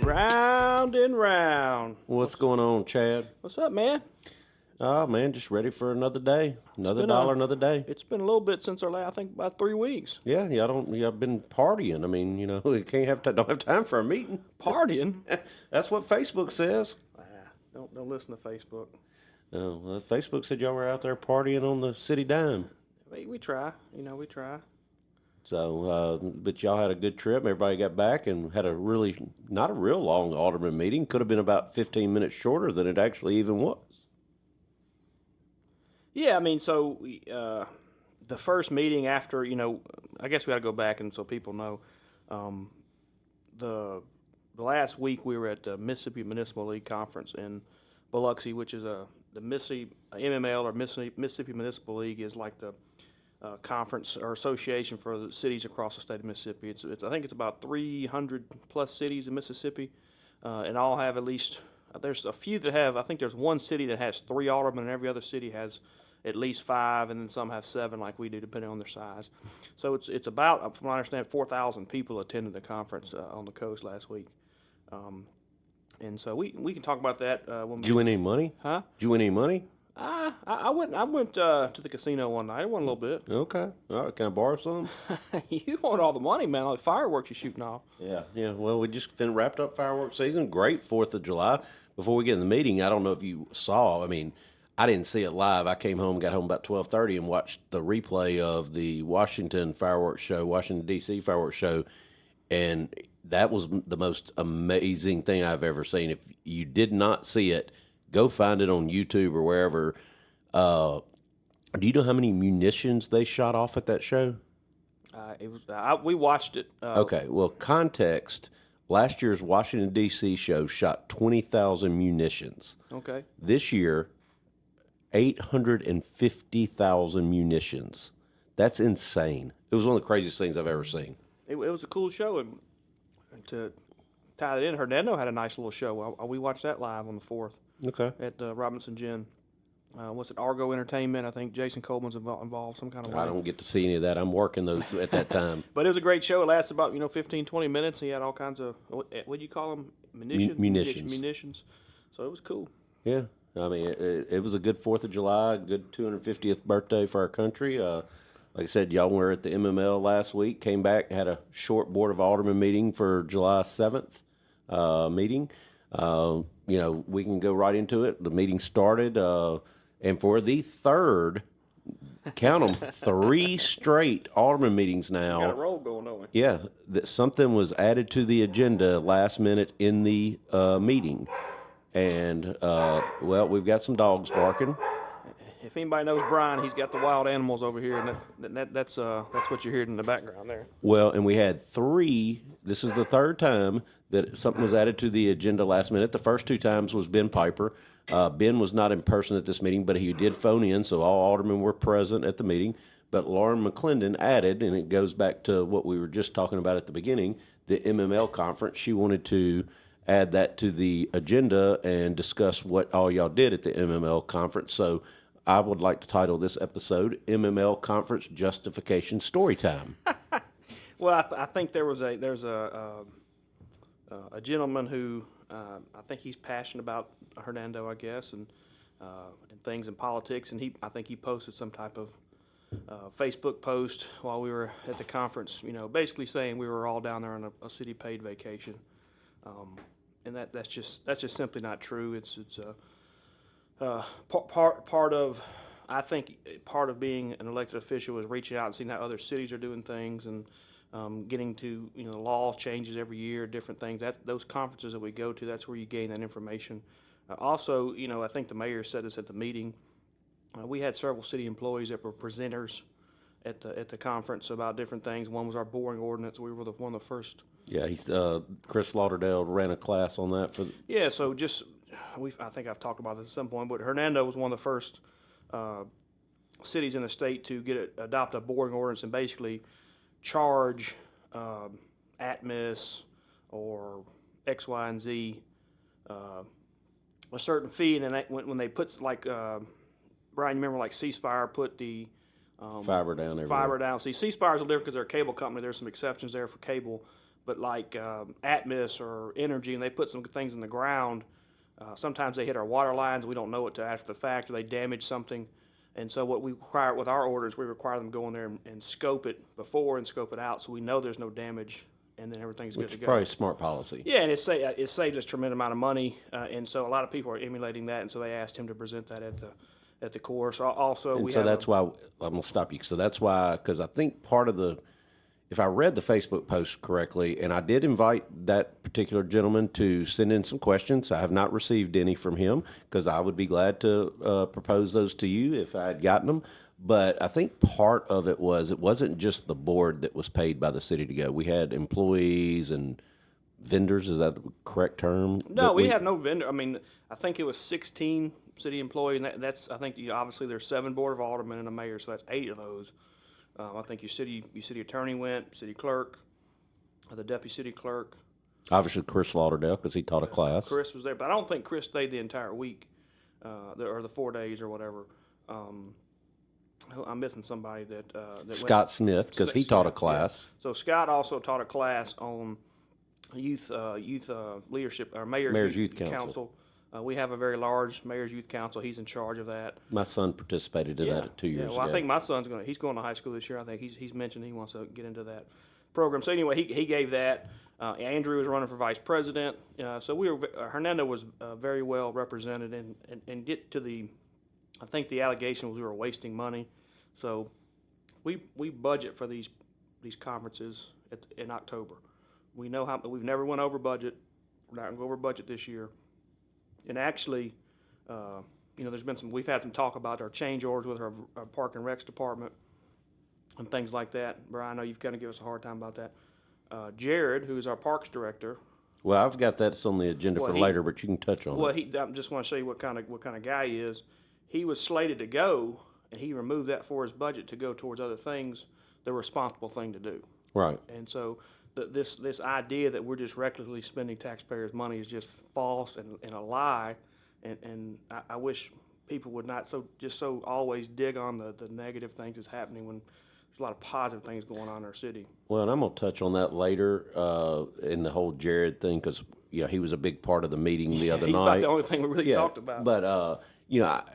Round and round. What's going on, Chad? What's up, man? Oh, man, just ready for another day. Another dollar, another day. It's been a little bit since our last, I think about 3 weeks. Yeah, I've been partying. I mean, you don't have time for a meeting. Partying? That's what Facebook says. Don't listen to Facebook. Oh, well, Facebook said y'all were out there partying on the city dime. We try. We try. So, but y'all had a good trip. Everybody got back and had not a real long alderman meeting. Could have been about 15 minutes shorter than it actually even was. Yeah, I mean, so the first meeting after, I guess we got to go back and so people know. The last week we were at the Mississippi Municipal League Conference in Biloxi, which is the Mississippi MML or Mississippi Municipal League is like the conference or association for the cities across the state of Mississippi. It's I think it's about 300 plus cities in Mississippi, and all have at least. There's a few that have. I think there's one city that has 3 aldermen, and every other city has at least 5, and then some have 7, like we do, depending on their size. So it's about, from what I understand, 4,000 people attended the conference on the coast last week. And so we can talk about that. Did you win any money? Huh? Did you win any money? I went to the casino one night. I won a little bit. Okay. All right. Can I borrow some? You want all the money, man. All the fireworks you're shooting off. Yeah. Well, we just wrapped up fireworks season. Great 4th of July. Before we get in the meeting, I don't know if you saw. I mean, I didn't see it live. I got home about 12:30 and watched the replay of the Washington D.C. fireworks show, and that was the most amazing thing I've ever seen. If you did not see it, go find it on YouTube or wherever. Do you know how many munitions they shot off at that show? We watched it. Okay, well, context. Last year's Washington, D.C. show shot 20,000 munitions. Okay. This year, 850,000 munitions. That's insane. It was one of the craziest things I've ever seen. It was a cool show, and to tie it in, Hernando had a nice little show. We watched that live on the 4th. Okay. At Robinson Gin. What's it, Argo Entertainment? I think Jason Coleman's involved some kind of way. I don't get to see any of that. I'm working those at that time. But it was a great show. It lasted about 15, 20 minutes. He had all kinds of, what do you call them? Munitions. So it was cool. Yeah. I mean, it was a good 4th of July, good 250th birthday for our country. Like I said, y'all were at the MML last week, came back, had a short Board of Aldermen meeting for July 7th meeting. We can go right into it. The meeting started, and for the third, count them, 3 straight alderman meetings now. We got a roll going, don't we? Yeah, something was added to the agenda last minute in the meeting. And, we've got some dogs barking. If anybody knows Brian, he's got the wild animals over here, and that's what you're hearing in the background there. Well, and we had 3. This is the 3rd time that something was added to the agenda last minute. The first 2 times was Ben Piper. Ben was not in person at this meeting, but he did phone in, so all aldermen were present at the meeting. But Lauren McClendon added, and it goes back to what we were just talking about at the beginning, the MML conference. She wanted to add that to the agenda and discuss what all y'all did at the MML conference. So I would like to title this episode MML Conference Justification Storytime. Well, I think there's a gentleman who I think he's passionate about Hernando, I guess, and things in politics, and I think he posted some type of Facebook post while we were at the conference, basically saying we were all down there on a city paid vacation, and that's just simply not true. It's part of, I think part of being an elected official is reaching out and seeing how other cities are doing things, and getting to law changes every year, different things. Those conferences that we go to, that's where you gain that information. Also, I think the mayor said this at the meeting. We had several city employees that were presenters at the conference about different things. One was our boring ordinance. We were one of the first. Yeah, Chris Lauderdale ran a class on that for. Yeah, so I think I've talked about this at some point, but Hernando was one of the first cities in the state to adopt a boring ordinance and basically charge Atmos or X, Y, and Z a certain fee, and then when they put Brian, you remember like ceasefire put the fiber down everywhere. Fiber down. See, ceasefire's a little different because they're a cable company. There's some exceptions there for cable, but like Atmos or Energy, and they put some things in the ground. Sometimes they hit our water lines. We don't know it till after the fact, or they damage something. And so what we require with our orders, we require them to go in there and scope it before and scope it out, so we know there's no damage, and then everything's good to go. Which is probably smart policy. Yeah, and it saved us a tremendous amount of money, and so a lot of people are emulating that, and so they asked him to present that at the course. Also, And so that's why I'm gonna stop you. So that's why, because I think part of the, if I read the Facebook post correctly, and I did invite that particular gentleman to send in some questions. I have not received any from him, because I would be glad to propose those to you if I had gotten them. But I think part of it wasn't just the board that was paid by the city to go. We had employees and vendors. Is that the correct term? No, we have no vendor. I mean, I think it was 16 city employees, and that's, I think, obviously there's 7 Board of Aldermen and a mayor, so that's 8 of those. I think your city attorney went, city clerk, the deputy city clerk. Obviously, Chris Lauderdale, because he taught a class. Chris was there, but I don't think Chris stayed the entire week, or the 4 days or whatever. I'm missing somebody that Scott Smith, because he taught a class. Yeah. So Scott also taught a class on youth leadership, or mayor's youth council. We have a very large mayor's youth council. He's in charge of that. My son participated in that 2 years ago. I think my son's he's going to high school this year. I think he's mentioned he wants to get into that program. So anyway, he gave that. Andrew was running for vice president. So Hernando was very well represented, and get to I think the allegation was we were wasting money. So we budget for these conferences in October. We know we've never went over budget. We're not going to go over budget this year. And actually, we've had some talk about our change orders with our Park and Recs department and things like that. Brian, I know you've kind of given us a hard time about that. Jared, who is our Parks director. Well, I've got that's on the agenda for later, but you can touch on it. Well, I just want to show you what kind of guy he is. He was slated to go, and he removed that for his budget to go towards other things, the responsible thing to do. Right. And so this idea that we're just recklessly spending taxpayers' money is just false and a lie. And I wish people would not so always dig on the negative things that's happening when there's a lot of positive things going on in our city. Well, and I'm going to touch on that later in the whole Jared thing, because he was a big part of the meeting the other night. He's about the only thing we really talked about. But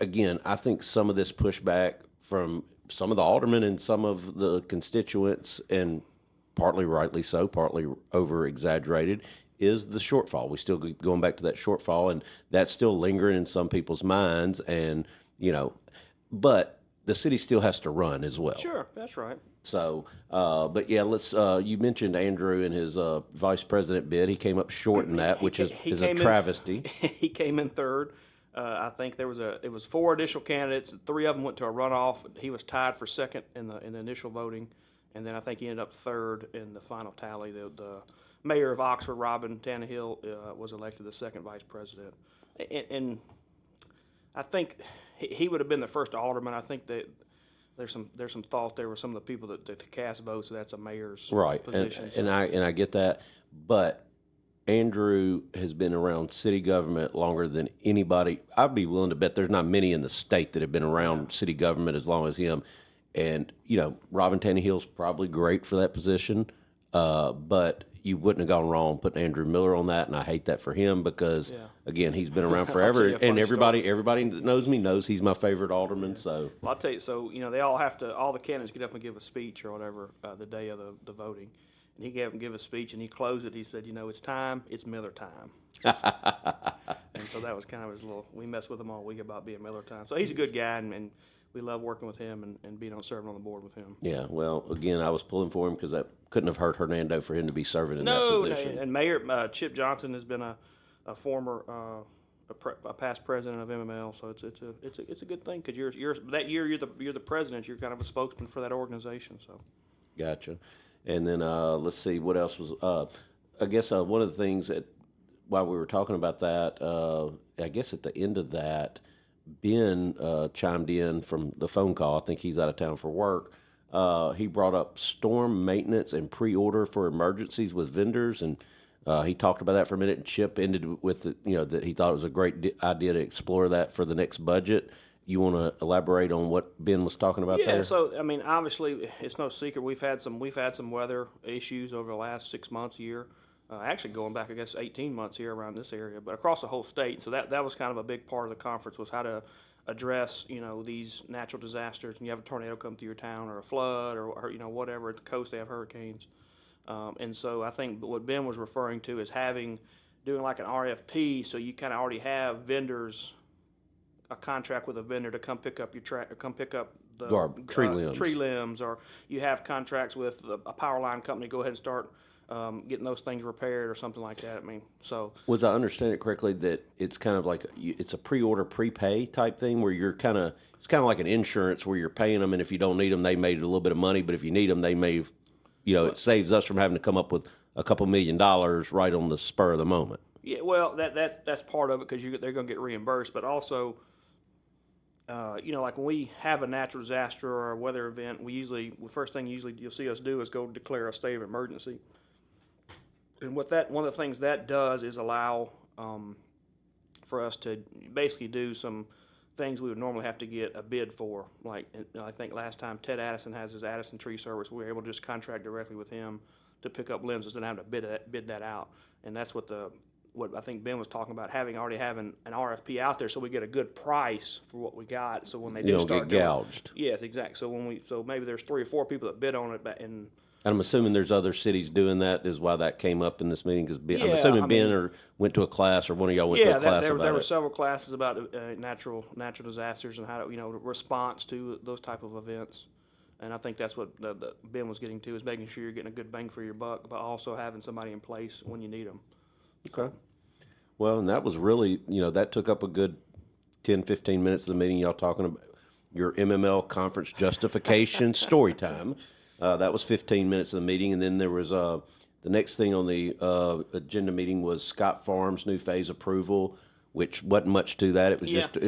again, I think some of this pushback from some of the aldermen and some of the constituents, and partly rightly so, partly over-exaggerated, is the shortfall. We still going back to that shortfall, and that's still lingering in some people's minds. And, but the city still has to run as well. Sure, that's right. So, but yeah, let's, you mentioned Andrew and his vice president bid. He came up short in that, which is a travesty. He came in third. I think it was 4 additional candidates. 3 of them went to a runoff. He was tied for second in the initial voting, and then I think he ended up third in the final tally. The mayor of Oxford, Robin Tannehill, was elected the second vice president, and I think he would have been the first alderman. I think that there's some thought there with some of the people that cast votes. So that's a mayor's position. And I get that, but Andrew has been around city government longer than anybody. I'd be willing to bet there's not many in the state that have been around city government as long as him. And, Robin Tannehill's probably great for that position, but you wouldn't have gone wrong putting Andrew Miller on that, and I hate that for him because, again, he's been around forever, and everybody that knows me knows he's my favorite alderman. Yeah. So, well, I'll tell you. So, they all the candidates get up and give a speech or whatever the day of the voting. And he gave a speech, and he closed it. He said, it's time. It's Miller time. And so that was kind of his we messed with him all week about being Miller time. So he's a good guy, and we love working with him and serving on the board with him. Yeah, well, again, I was pulling for him because that couldn't have hurt Hernando for him to be serving in that position. No, and Mayor Chip Johnson has been a former a past president of MML, so it's a good thing because you're the president. You're kind of a spokesman for that organization. So, gotcha. And then let's see what else was. I guess one of the things that while we were talking about that, I guess at the end of that, Ben chimed in from the phone call. I think he's out of town for work. He brought up storm maintenance and pre-order for emergencies with vendors, and he talked about that for a minute. And Chip ended with that he thought it was a great idea to explore that for the next budget. you want to elaborate on what Ben was talking about Yeah, there? so I mean, obviously, it's no secret we've had some weather issues over the last 6 months, year. Actually, going back, I guess, 18 months here around this area, but across the whole state. So that was kind of a big part of the conference, was how to address, these natural disasters. And you have a tornado come through your town, or a flood, or whatever. At the coast, they have hurricanes. And so I think what Ben was referring to is doing like an RFP, so you kind of already have vendors, a contract with a vendor to come pick up come pick up the tree limbs, or you have contracts with a power line company. Go ahead and start getting those things repaired or something like that. I mean, so Was I understand it correctly that it's kind of like it's a pre-order, prepay type thing where it's kind of like an insurance where you're paying them, and if you don't need them, they made a little bit of money, but if you need them, they may, it saves us from having to come up with a couple $1 million right on the spur of the moment. Yeah, well, that's part of it, because they're going to get reimbursed, but also, like when we have a natural disaster or a weather event, the first thing you'll see us do is go declare a state of emergency. And one of the things that does is allow for us to basically do some things we would normally have to get a bid for. Like, I think last time Ted Addison has his Addison Tree Service, we were able to just contract directly with him to pick up limbs instead of having to bid that out. And that's what I think Ben was talking about, already having an RFP out there, so we get a good price for what we got. So when they do start get gouged. Yes, exactly. So maybe there's 3 or 4 people that bid on it, and I'm assuming there's other cities doing that. Is why that came up in this meeting. Because I'm assuming Ben went to a class, or one of y'all went to a class about it. There were several classes about natural disasters and how to, response to those type of events. And I think that's what Ben was getting to, is making sure you're getting a good bang for your buck, but also having somebody in place when you need them. Okay. Well, and that was really, that took up a good 10, 15 minutes of the meeting, y'all talking about your MML conference justification story time. That was 15 minutes of the meeting, and then there was the next thing on the agenda meeting was Scott Farms' new phase approval, which wasn't much to that. It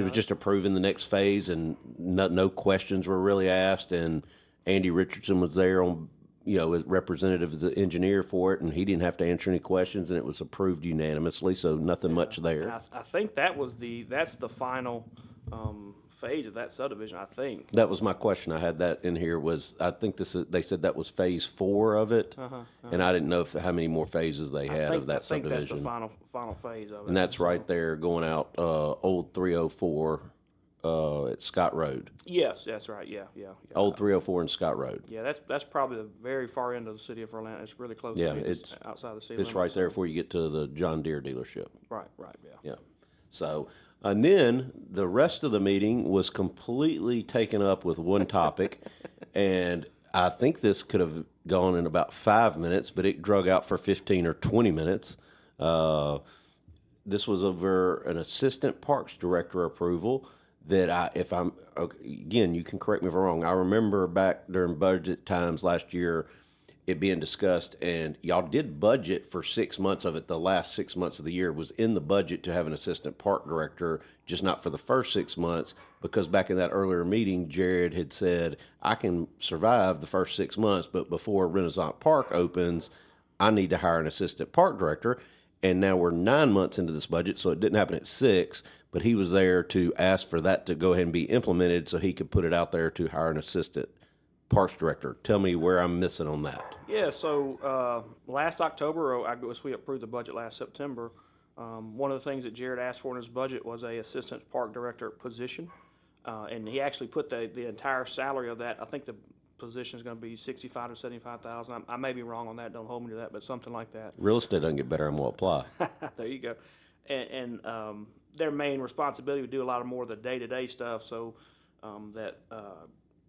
was just approving the next phase, and no questions were really asked. And Andy Richardson was there on, as representative of the engineer for it, and he didn't have to answer any questions, and it was approved unanimously. So nothing much there. And I think that's the final phase of that subdivision, I think. That was my question. I had that in here. I think they said that was phase 4 of it, and I didn't know how many more phases they had of that subdivision. I think that's the final phase of it. And that's right there going out Old 304 at Scott Road. Yes, that's right. Yeah. Old 304 and Scott Road. Yeah, that's probably the very far end of the city of Orlando. It's really close. Yeah, it's outside the city. It's right there before you get to the John Deere dealership. Right. Yeah. So, and then the rest of the meeting was completely taken up with one topic, and I think this could have gone in about 5 minutes, but it drug out for 15 or 20 minutes. This was over an assistant parks director approval that again, you can correct me if I'm wrong. I remember back during budget times last year, it being discussed, and y'all did budget for 6 months of it. The last 6 months of the year was in the budget to have an assistant park director, just not for the first 6 months, because back in that earlier meeting, Jared had said, I can survive the first 6 months, but before Renaissance Park opens, I need to hire an assistant park director. And now we're 9 months into this budget, so it didn't happen at 6, but he was there to ask for that to go ahead and be implemented so he could put it out there to hire an assistant parks director. Tell me where I'm missing on that. Yeah, so last October, I guess we approved the budget last September. One of the things that Jared asked for in his budget was a assistant park director position, and he actually put the entire salary of that. I think the position is going to be $65,000 to $75,000. I may be wrong on that. Don't hold me to that, but something like that. Real estate doesn't get better. I'm going to apply. There you go. And their main responsibility would do a lot of more of the day-to-day stuff, so that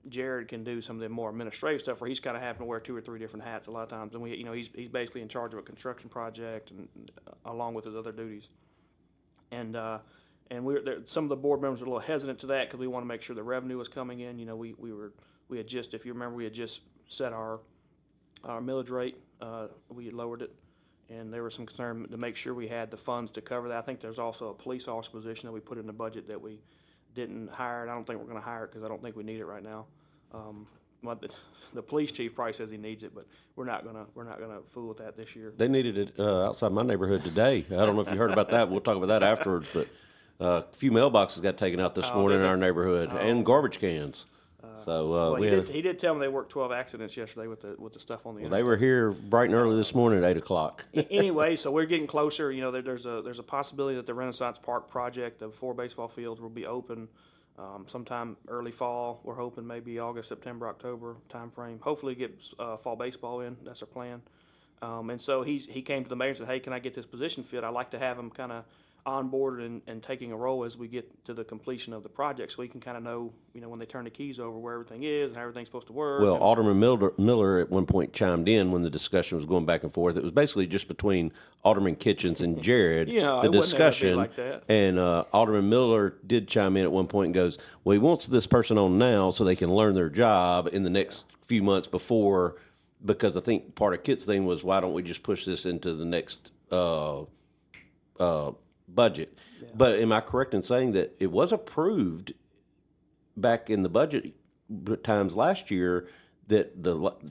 Jared can do some of the more administrative stuff, where he's kind of having to wear 2 or 3 different hats a lot of times. And he's basically in charge of a construction project, and along with his other duties. And some of the board members were a little hesitant to that, because we want to make sure the revenue was coming in. We had just, if you remember, we had just set our millage rate. We had lowered it, and there was some concern to make sure we had the funds to cover that. I think there's also a police officer position that we put in the budget that we didn't hire, and I don't think we're going to hire it because I don't think we need it right now. The police chief probably says he needs it, but we're not gonna fool with that this year. They needed it outside my neighborhood today. I don't know if you heard about that. We'll talk about that afterwards. But A few mailboxes got taken out this morning in our neighborhood, and garbage cans. Well, he did tell me they worked 12 accidents yesterday with the stuff on the They were here bright and early this morning at 8:00. Anyway, so we're getting closer. You know, there's a possibility that the Renaissance Park project of 4 baseball fields will be open sometime early fall. We're hoping maybe August, September, October timeframe. Hopefully get fall baseball in. That's our plan. And so he came to the mayor and said, hey, can I get this position filled? I'd like to have him kind of on board and taking a role as we get to the completion of the project, so we can kind of know, when they turn the keys over, where everything is and how everything's supposed to work. Well, Alderman Miller at one point chimed in when the discussion was going back and forth. It was basically just between Alderman Kitchens and Jared, the discussion. Like that. And Alderman Miller did chime in at one point and goes, well, he wants this person on now so they can learn their job in the next few months before, because I think part of Kit's thing was, why don't we just push this into the next budget. Yeah. But am I correct in saying that it was approved back in the budget times last year that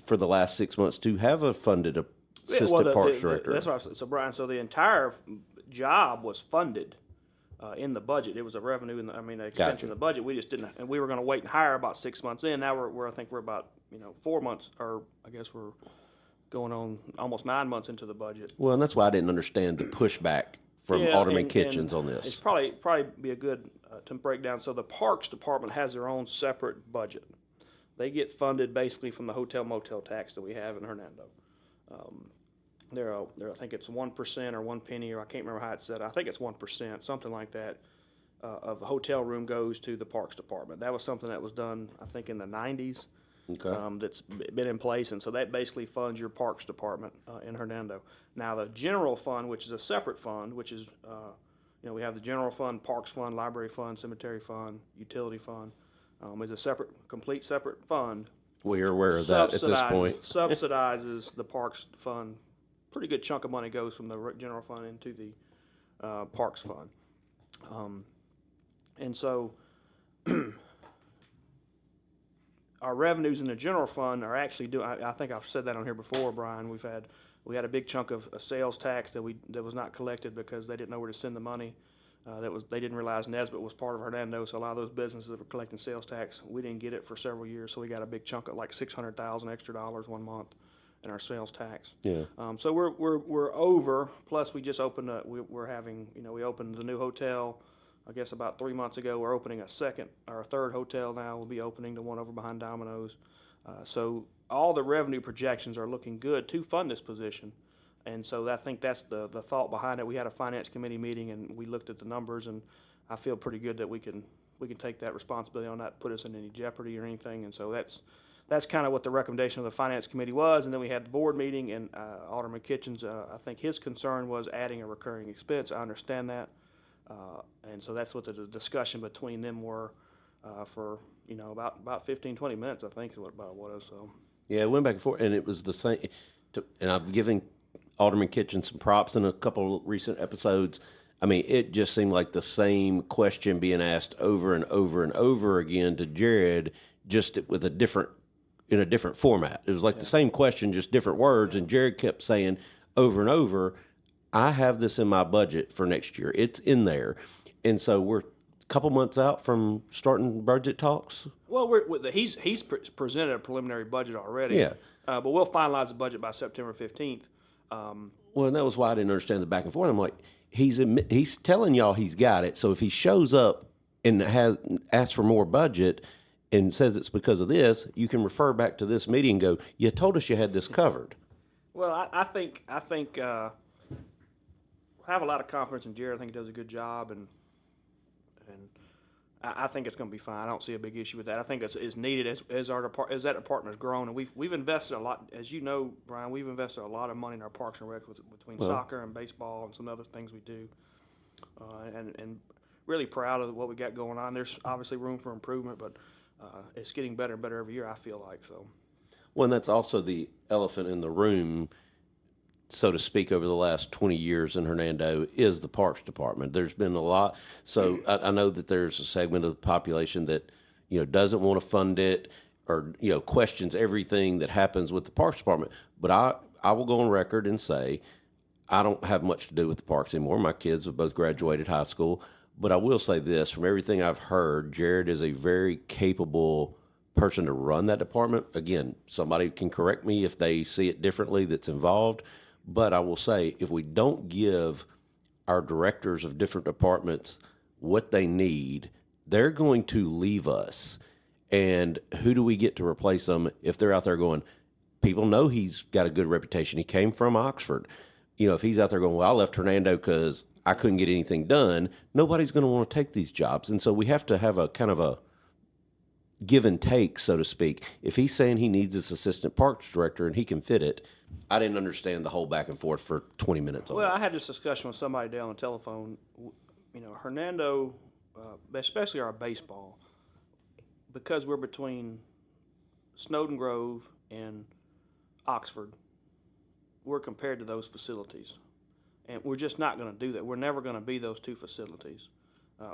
for the last 6 months to have a funded assistant parks director? That's what I said. So Brian, the entire job was funded in the budget. It was a revenue expense in the budget. We just didn't, and we were going to wait and hire about 6 months in. Now I think we're about 4 months, or I guess we're going on almost 9 months into the budget. Well, and that's why I didn't understand the pushback from Alderman Kitchens on this. It's probably be a good to break down. So the Parks Department has their own separate budget. They get funded basically from the hotel motel tax that we have in Hernando. I think it's 1% or 1 penny, or I can't remember how it's set. I think it's 1%, something like that, of the hotel room goes to the Parks Department. That was something that was done, I think, in the 90s. Okay. That's been in place, and so that basically funds your Parks Department in Hernando. Now, the general fund, which is a separate fund, which is, we have the general fund, Parks Fund, Library Fund, Cemetery Fund, Utility Fund, is a complete separate fund. We're aware of that at this point. Subsidizes the Parks Fund. Pretty good chunk of money goes from the general fund into the Parks Fund. And so our revenues in the general fund are actually doing. I think I've said that on here before, Brian. We had a big chunk of sales tax that was not collected because they didn't know where to send the money. They didn't realize Nesbitt was part of Hernando, so a lot of those businesses that were collecting sales tax, we didn't get it for several years. So we got a big chunk of like $600,000 extra one month in our sales tax. Yeah. So we're over. Plus we just opened we opened the new hotel. I guess about 3 months ago. We're opening a third hotel now. We'll be opening the one over behind Domino's. So all the revenue projections are looking good to fund this position. And so I think that's the thought behind it. We had a finance committee meeting and we looked at the numbers, and I feel pretty good that we can take that responsibility on, not put us in any jeopardy or anything. And so that's kind of what the recommendation of the finance committee was. And then we had the board meeting, and Alderman Kitchens, I think his concern was adding a recurring expense. I understand that. And so that's what the discussion between them were for, about 15, 20 minutes, I think is what it was. So. Yeah, it went back and forth, and it was the same. And I'm giving Alderman Kitchen some props in a couple of recent episodes. I mean, it just seemed like the same question being asked over and over and over again to Jared, just with in a different format. It was like the same question, just different words, and Jared kept saying over and over, I have this in my budget for next year. It's in there. And so we're a couple months out from starting budget talks. Well, he's presented a preliminary budget already. Yeah. But we'll finalize the budget by September 15th. Well, and that was why I didn't understand the back and forth. I'm like, he's telling y'all he's got it. So if he shows up and asks for more budget and says it's because of this, you can refer back to this meeting and go, you told us you had this covered. Well, I think I have a lot of confidence in Jared. I think he does a good job, and I think it's going to be fine. I don't see a big issue with that. I think it's needed as that department has grown, and we've invested a lot. As you know, Brian, we've invested a lot of money in our Parks and Rec between soccer and baseball and some other things we do, and really proud of what we got going on. There's obviously room for improvement, but it's getting better and better every year, I feel like. So. Well, and that's also the elephant in the room, so to speak, over the last 20 years in Hernando is the Parks Department. There's been a lot. So I know that there's a segment of the population that, doesn't want to fund it or, questions everything that happens with the Parks Department. But I will go on record and say I don't have much to do with the parks anymore. My kids have both graduated high school. But I will say this, from everything I've heard, Jared is a very capable person to run that department. Again, somebody can correct me if they see it differently that's involved. But I will say, if we don't give our directors of different departments what they need, they're going to leave us. And who do we get to replace them if they're out there going, people know he's got a good reputation. He came from Oxford. If he's out there going, well, I left Hernando because I couldn't get anything done, nobody's going to want to take these jobs. And so we have to have a kind of a give and take, so to speak. If he's saying he needs this assistant parks director and he can fit it, I didn't understand the whole back and forth for 20 minutes. Well, I had this discussion with somebody down on the telephone. Hernando, especially our baseball, because we're between Snowden Grove and Oxford, we're compared to those facilities. And we're just not going to do that. We're never going to be those two facilities.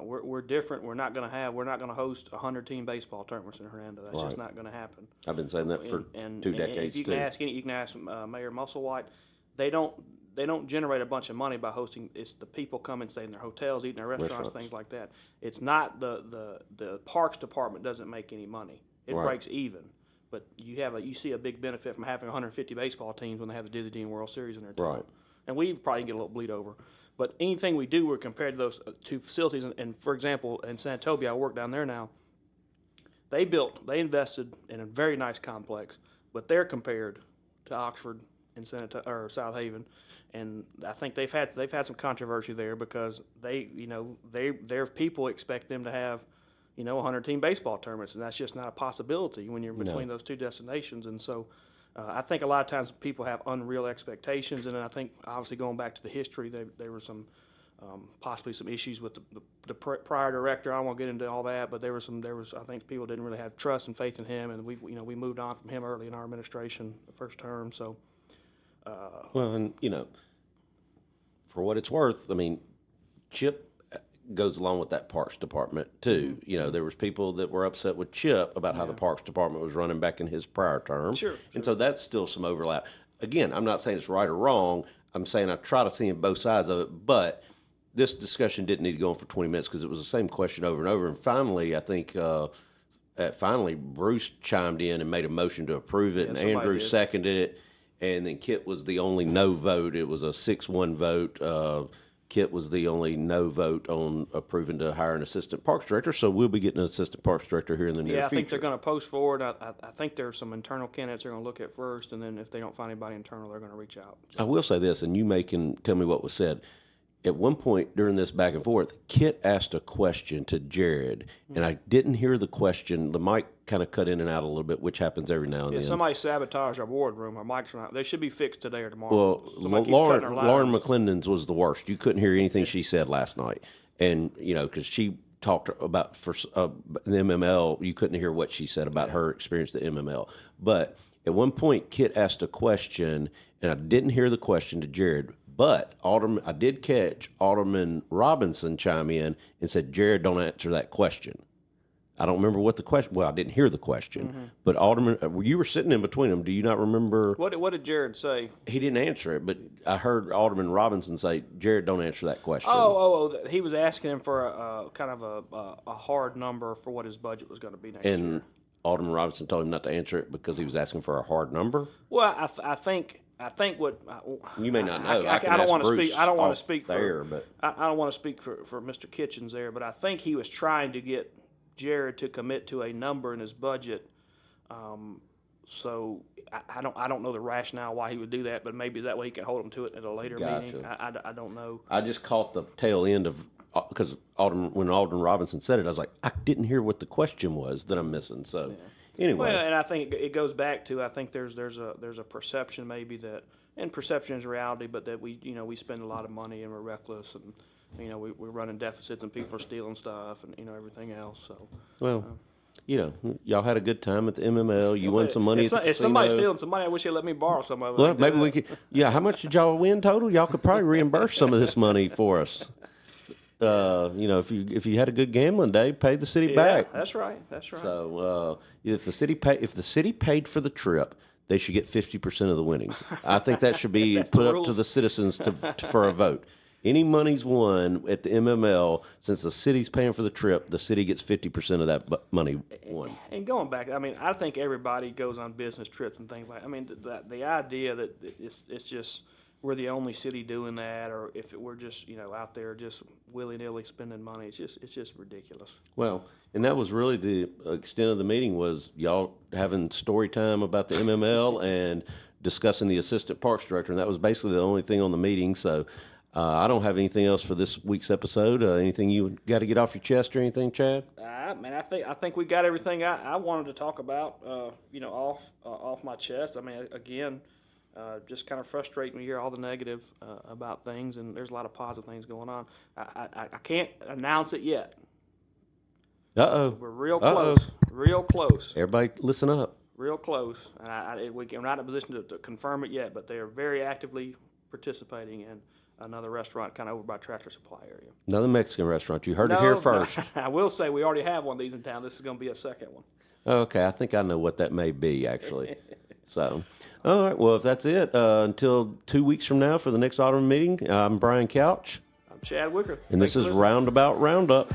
We're different. We're not going to host 100-team baseball tournaments in Hernando. That's just not going to happen. I've been saying that for 2 decades you too. You can ask Mayor Musselwhite. They don't generate a bunch of money by hosting. It's the people come and stay in their hotels, eat in their restaurants, things like that. It's not the parks department doesn't make any money. It breaks even. But you see a big benefit from having 150 baseball teams when they have the Disney Dean World Series in their town. Right. And we probably get a little bleed over. But anything we do, we're compared to those two facilities. And for example, in Santobia, I work down there now. They invested in a very nice complex, but they're compared to Oxford and South Haven. And I think they've had some controversy there because their people expect them to have 100-team baseball tournaments, and that's just not a possibility when you're between those two destinations. And so I think a lot of times people have unreal expectations, and I think obviously going back to the history, there were some possibly some issues with the prior director. I don't want to get into all that, but there was I think people didn't really have trust and faith in him, and we moved on from him early in our administration, the first term. So for what it's worth, I mean, Chip goes along with that parks department too. There was people that were upset with Chip about how the parks department was running back in his prior term. Sure. And so that's still some overlap. Again, I'm not saying it's right or wrong. I'm saying I try to see in both sides of it, but this discussion didn't need to go on for 20 minutes because it was the same question over and over. And finally, I think Bruce chimed in and made a motion to approve it, and Andrew seconded it, and then Kit was the only no vote. It was a 6-1 vote. Kit was the only no vote on approving to hire an assistant parks director, so we'll be getting an assistant parks director here in the near future. Yeah, I think they're going to post forward. I think there's some internal candidates they're going to look at first, and then if they don't find anybody internal, they're going to reach out. I will say this, and you can tell me what was said. At one point during this back and forth, Kit asked a question to Jared, and I didn't hear the question. The mic kind of cut in and out a little bit, which happens every now and then. Somebody sabotaged our boardroom. Our mics are not. They should be fixed today or tomorrow. Well, Lauren McClendon's was the worst. You couldn't hear anything she said last night, and because she talked about for the MML, you couldn't hear what she said about her experience at the MML. But at one point, Kit asked a question, and I didn't hear the question to Jared. But I did catch Alderman Robinson chime in and said, Jared, don't answer that question. I don't remember what the question. Well, I didn't hear the question. But Alderman, you were sitting in between them. Do you not remember? What did Jared say? He didn't answer it, but I heard Alderman Robinson say, Jared, don't answer that question. He was asking him for a kind of a hard number for what his budget was going to be next year. And Alderman Robinson told him not to answer it because he was asking for a hard number? Well, I think what you may not know. I don't want to speak. I don't want to speak there, but I don't want to speak for Mr. Kitchens there. But I think he was trying to get Jared to commit to a number in his budget. So I don't know the rationale why he would do that, but maybe that way he can hold him to it at a later meeting. I don't know. I just caught the tail end of because when Alderman Robinson said it, I was like, I didn't hear what the question was that I'm missing. So. Yeah. Anyway. Well, and I think it goes back to there's a perception maybe that, and perception is reality, but that we spend a lot of money and we're reckless and we're running deficits and people are stealing stuff and everything else. So y'all had a good time at the MML. You won some money at the casino. If somebody's stealing some money, I wish they'd let me borrow some of it. Well, maybe we could. Yeah, how much did y'all win total? Y'all could probably reimburse some of this money for us. If you had a good gambling day, pay the city back. That's right. So if the city paid for the trip, they should get 50% of the winnings. I think that should be put up to the citizens for a vote. any money's won at the MML, since the city's paying for the trip, the city gets 50% of that money won. And going back, I mean, I think everybody goes on business trips and things like. I mean, the idea that it's just we're the only city doing that, or if we're just out there just willy nilly spending money, it's just ridiculous. Well, and that was really the extent of the meeting, was y'all having story time about the MML and discussing the assistant parks director, and that was basically the only thing on the meeting. So I don't have anything else for this week's episode. Anything you got to get off your chest or anything, Chad? Man, I think we got everything I wanted to talk about, off my chest. I mean, again, just kind of frustrating to hear all the negative about things, and there's a lot of positive things going on. I can't announce it yet. Uh-oh. We're real close. Real close. Everybody listen up. Real close. And we're not in a position to confirm it yet, but they are very actively participating in another restaurant kind of over by Tractor Supply area. Another Mexican restaurant. You heard it here first. No, I will say we already have one of these in town. This is going to be a second one. Okay, I think I know what that may be, actually. So, all right, well, if that's it, until 2 weeks from now for the next Alderman meeting, I'm Brian Couch. I'm Chad Wicker. And this is Roundabout Roundup.